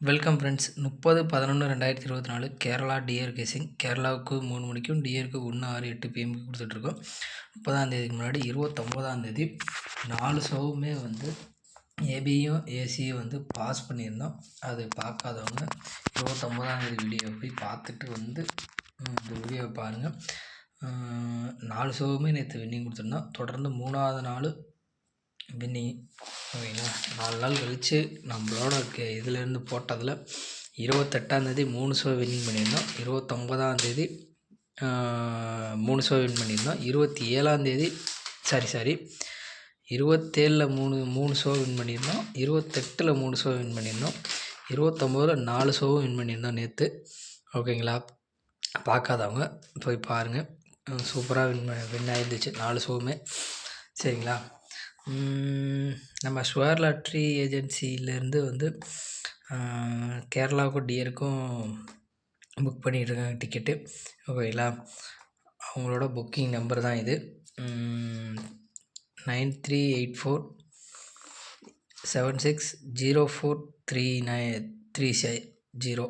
Welcome friends. 30/11/2024 Kerala dear கேசிங். கேரளாவுக்கு 3 மணிக்கும் டியருக்கு 1:06 PM கொடுத்துட்ருக்கோம். 30ஆம் தேதிக்கு முன்னாடி 29ஆம் தேதி 4 ஷோவுமே ஏபியும் ஏசியும் பாஸ் பண்ணியிருந்தோம். அது பார்க்காதவங்க 29ஆம் தேதி வீடியோ போய் பார்த்துட்டு இந்த வீடியோவை பாருங்கள். 4 ஷோவுமே நேற்று வின்னிங் கொடுத்துருந்தோம். தொடர்ந்து 3ஆவது நாள் வின்னிங். ஓகேங்களா, 4 நாள் கழித்து நம்மளோட இதிலேருந்து போட்டதில் 28ஆம் தேதி 3 ஷோ வின்னிங் பண்ணியிருந்தோம். 29ஆம் தேதி 3 ஷோ வின் பண்ணியிருந்தோம். 27ஆம் தேதி 27ல் 3 ஷோ வின் பண்ணியிருந்தோம். 28ல் 3 ஷோ வின் பண்ணியிருந்தோம். 29ல் 4 ஷோவும் வின் பண்ணியிருந்தோம் நேற்று. ஓகேங்களா, பார்க்காதவங்க போய் பாருங்கள். சூப்பராக வின் ஆகிருந்துச்சு 4 ஷோவுமே. சரிங்களா, நம்ம ஸ்கொயர் லாட்ரி ஏஜென்சியிலேருந்து கேரளாவுக்கும் டியருக்கும் புக் பண்ணிகிட்ருக்காங்க டிக்கெட்டு. ஓகேங்களா, அவங்களோட புக்கிங் நம்பர் தான் இது. 9384760430.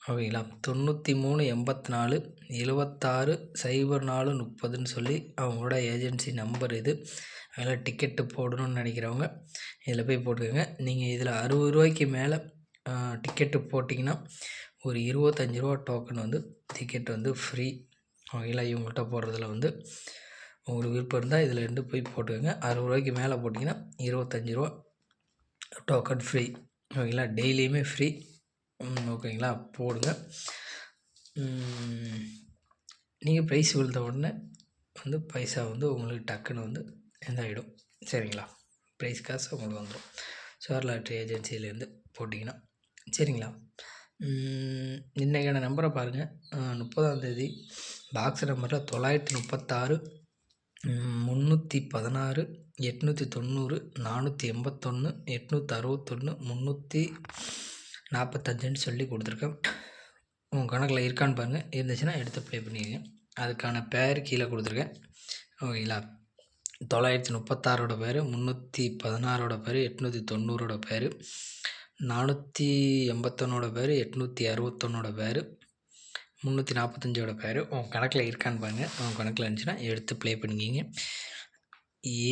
ஓகேங்களா, 9384 76 04 30ன்னு சொல்லி அவங்களோட ஏஜென்சி நம்பர் இது. அதில் டிக்கெட்டு போடணும்னு நினைக்கிறவங்க இதில் போய் போட்டுக்கோங்க. நீங்கள் இதில் 60 ரூபாய்க்கு மேலே டிக்கெட்டு போட்டிங்கன்னா ஒரு 25 ரூபா டோக்கன் டிக்கெட் ஃப்ரீ. ஓகேங்களா, இவங்கள்ட்ட போடுறதுல உங்களுக்கு விருப்பம் இருந்தால் இதில் இருந்து போய் போட்டுக்கோங்க. 60 ரூபாய்க்கு மேலே போட்டிங்கன்னா 25 ரூபா டோக்கன் ஃப்ரீ. ஓகேங்களா, டெய்லியுமே ஃப்ரீ. ஓகேங்களா, போடுங்க. நீங்கள் ப்ரைஸ் விழுந்த உடனே பைசா உங்களுக்கு டக்குன்னு இதாகிடும். சரிங்களா, ப்ரைஸ் காசு உங்களுக்கு வந்துடும் ஸ்கொயர் லாட்ரி ஏஜென்சியிலேருந்து போட்டிங்கன்னா. சரிங்களா, இன்றைக்கான நம்பரை பாருங்கள். 30ஆம் தேதி பாக்ஸ் நம்பரில் 936 316 890 481 861 345ன்னு சொல்லி கொடுத்துருக்கேன். உங்கள் கணக்கில் இருக்கான்னு பாருங்கள். இருந்துச்சுன்னா எடுத்து ப்ளே பண்ணிக்கோங்க. அதுக்கான பேர் கீழே கொடுத்துருக்கேன். ஓகேங்களா, 936ஓட பேர், 316ஓட பேர், 890ஓட பேர், 481ஓட பேர், 861ஓட பேர், 345ஓட பேர். உங்கள் கணக்கில் இருக்கான்னு பாருங்கள். உங்கள் கணக்கில் இருந்துச்சுன்னா எடுத்து ப்ளே பண்ணிக்கிங்க.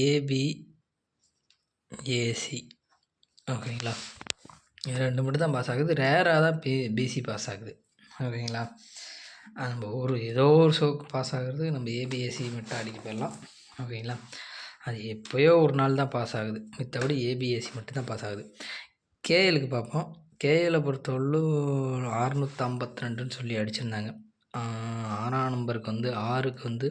ஏபிஏசி. ஓகேங்களா, இது 2 மட்டும் தான் பாஸ் ஆகுது. ரேராக தான் பிசி பாஸ் ஆகுது. ஓகேங்களா, நம்ம ஏதோ ஒரு ஷோக்கு பாஸ் ஆகுறது நம்ம ஏபிஏசி மட்டும் அடிக்க போயிடலாம். ஓகேங்களா, அது எப்போயோ ஒரு நாள் தான் பாஸ் ஆகுது. மற்றபடி ஏபிஎஸ்சி மட்டும்தான் பாஸ் ஆகுது. கேஎலுக்கு பார்ப்போம். கேஎலை பொறுத்தவரையிலும் 652ன்னு சொல்லி அடிச்சிருந்தாங்க. 6ஆம் நம்பருக்கு 6க்கு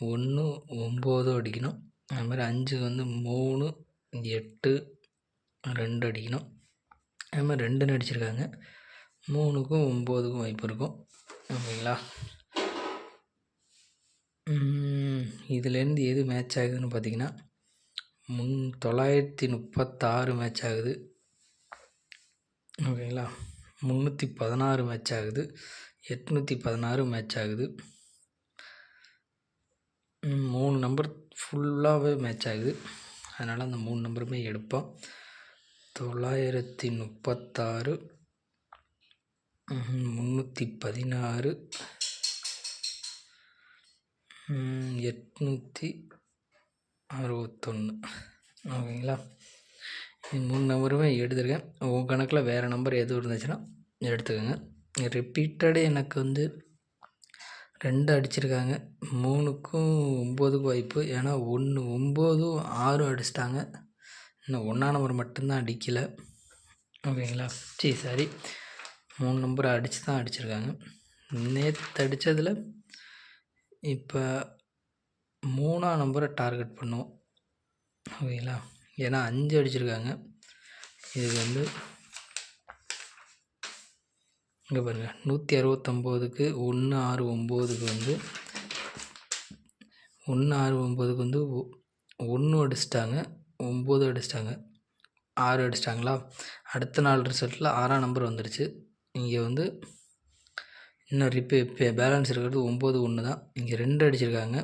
1 9 அடிக்கணும். அது மாதிரி 5க்கு 3 8 2 அடிக்கணும். அது மாதிரி 2ன்னு அடிச்சிருக்காங்க. 3க்கும் 9க்கும் வாய்ப்பு இருக்கும். ஓகேங்களா, இதுலேருந்து எது மேட்ச் ஆகுதுன்னு பார்த்தீங்கன்னா 936 மேட்ச் ஆகுது. ஓகேங்களா, 316 மேட்ச் ஆகுது. 816 மேட்ச் ஆகுது. 3 நம்பர் ஃபுல்லாகவே மேட்ச் ஆகுது. அதனால் அந்த 3 நம்பருமே எடுப்போம். 936 316 861. ஓகேங்களா, இது 3 நம்பருமே எடுத்துருக்கேன். உங்கள் கணக்கில் வேறு நம்பர் எதுவும் இருந்துச்சுன்னா எடுத்துக்கோங்க. ரிப்பீட்டடு எனக்கு 2 அடிச்சிருக்காங்க. 3க்கும் 9க்கும் வாய்ப்பு. ஏன்னா 1 9 6 அடிச்சிட்டாங்க. இன்னும் 1ஆம் நம்பர் மட்டும்தான் அடிக்கலை. ஓகேங்களா, சரி 3 நம்பரை அடித்து தான் அடிச்சிருக்காங்க. நேற்று அடித்ததில் இப்போ 3ஆம் நம்பரை டார்கெட் பண்ணுவோம். ஓகேங்களா, ஏன்னா 5 அடிச்சிருக்காங்க. இதுக்கு இங்கே பாருங்கள், 169க்கு 169க்கு 169க்கு 1 அடிச்சிட்டாங்க, 9 அடிச்சிட்டாங்க, 6 அடிச்சிட்டாங்களா. அடுத்த நாள் ரிசல்ட்டில் 6ஆம் நம்பர் வந்துடுச்சு. இங்கே இன்னும் பேலன்ஸ் இருக்கிறது 9 1 தான். இங்கே 2 அடிச்சிருக்காங்க.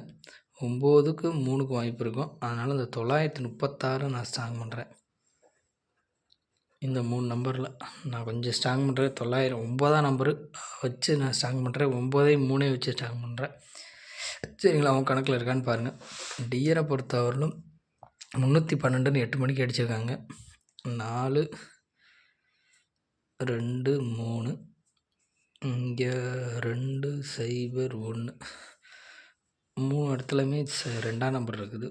9க்கு 3க்கு வாய்ப்பு இருக்கும். அதனால் இந்த 936 நான் ஸ்ட்ராங் பண்ணுறேன். இந்த 3 நம்பரில் நான் கொஞ்சம் ஸ்ட்ராங் பண்ணுறேன். 9ஆம் நம்பரு வச்சு நான் ஸ்ட்ராங் பண்ணுறேன். 9ஐயும் 3ஐயும் வச்சு ஸ்ட்ராங் பண்ணுறேன். சரிங்களா? அவங்க கணக்கில் இருக்கான்னு பாருங்கள். டியரை பொறுத்தவரையிலும் 312ன்னு 8 மணிக்கு அடிச்சிருக்காங்க. 4 2 3 இங்கே 2 0 1 3 இடத்துலையுமே 2ஆம் நம்பர் இருக்குது.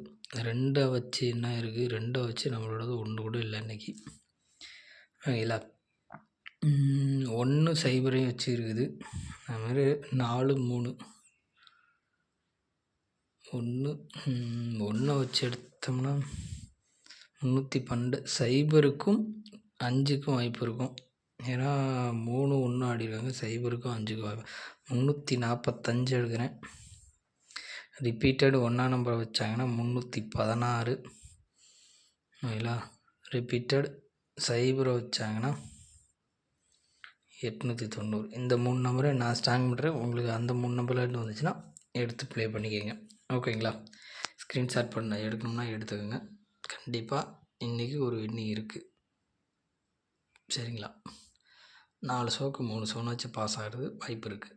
2 வச்சு என்ன இருக்குது? 2 வச்சு நம்மளோடது 1 கூட இல்லை இன்றைக்கி. ஓகேங்களா? 1 0 வச்சு இருக்குது. அதுமாதிரி 4 3 1 வச்சு எடுத்தோம்னா 312 0க்கும் 5க்கும் வாய்ப்பு இருக்கும். ஏன்னா 3 1 ஆடிருக்காங்க. 0க்கும் 5க்கும் வாய்ப்பு. 345 எடுக்கிறேன். ரிப்பீட்டட் 1ஆம் நம்பர் வச்சாங்கன்னா 316. ஓகேங்களா? ரிப்பீட்டட் 0 வச்சாங்கன்னா 890. இந்த 3 நம்பரை நான் ஸ்ட்ராங் பண்ணுறேன். உங்களுக்கு அந்த 3 நம்பர்லேருந்து வந்துச்சுன்னா எடுத்து ப்ளே பண்ணிக்கோங்க. ஓகேங்களா? ஸ்க்ரீன்ஷாட் பண்ண எடுக்கணும்னா எடுத்துக்கோங்க. கண்டிப்பாக இன்றைக்கி ஒரு வின்னிங் இருக்குது. சரிங்களா? 4 ஷோக்கு 3 ஷோன்னு வச்சு பாஸ் ஆகிறது வாய்ப்பு இருக்குது.